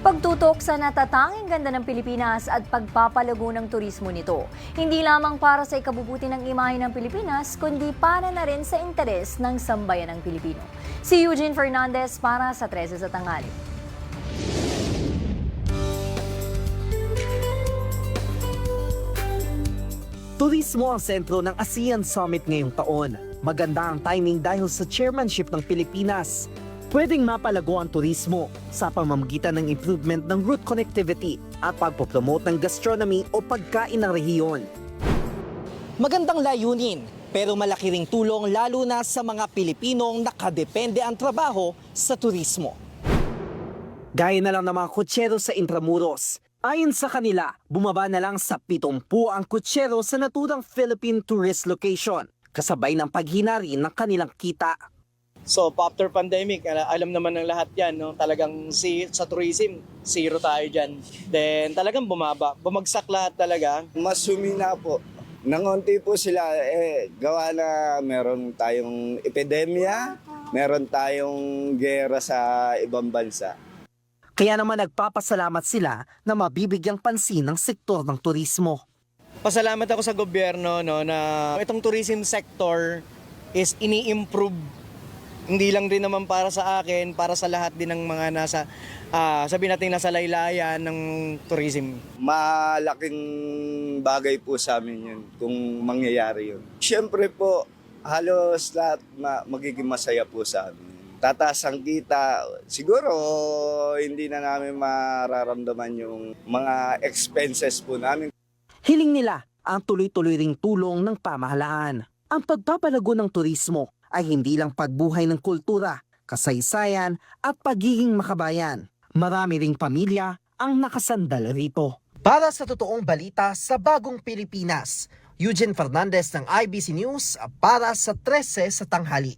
Pagtutok sa natatanging ganda ng Pilipinas at pagpapalago ng turismo nito. Hindi lamang para sa ikabubuti ng imahe ng Pilipinas, kundi para na rin sa interes ng sambayan ng Pilipino. Si Eugene Fernandez para sa 13 sa tanghali. Turismo ang sentro ng ASEAN Summit ngayong taon. Maganda ang timing dahil sa chairmanship ng Pilipinas. Pwedeng mapalago ang turismo sa pamamagitan ng improvement ng route connectivity at pagpopromote ng gastronomy o pagkain ng rehiyon. Magandang layunin, pero malaki ring tulong lalo na sa mga Pilipinong nakadepende ang trabaho sa turismo. Gaya na lang ng mga kutsero sa Intramuros. Ayon sa kanila, bumaba na lang sa 70 ang kutsero sa naturang Philippine tourist location, kasabay ng paghinari ng kanilang kita. So after pandemic, alam naman ng lahat yan, no? Talagang sa tourism, zero tayo dyan. Then talagang bumagsak lahat talaga. Mas humina po. Nangonti po sila, gawa na meron tayong epidemya, meron tayong gera sa ibang bansa. Kaya naman nagpapasalamat sila na mabibigyang pansin ng sektor ng turismo. Pasalamat ako sa gobyerno, no, na itong tourism sector is ini-improve. Hindi lang din naman para sa akin, para sa lahat din ng mga nasa, sabihin natin nasa laylayan ng tourism. Malaking bagay po sa amin yun kung mangyayari yun. Siyempre po, halos lahat magiging masaya po sa amin. Tataas ang kita, siguro hindi na namin mararamdaman yung mga expenses po namin. Hiling nila ang tuloy-tuloy ring tulong ng pamahalaan. Ang pagpapalago ng turismo ay hindi lang pagbuhay ng kultura, kasaysayan at pagiging makabayan. Marami ring pamilya ang nakasandal rito. Para sa totoong balita sa Bagong Pilipinas, Eugene Fernandez ng IBC News para sa 13 sa tanghali.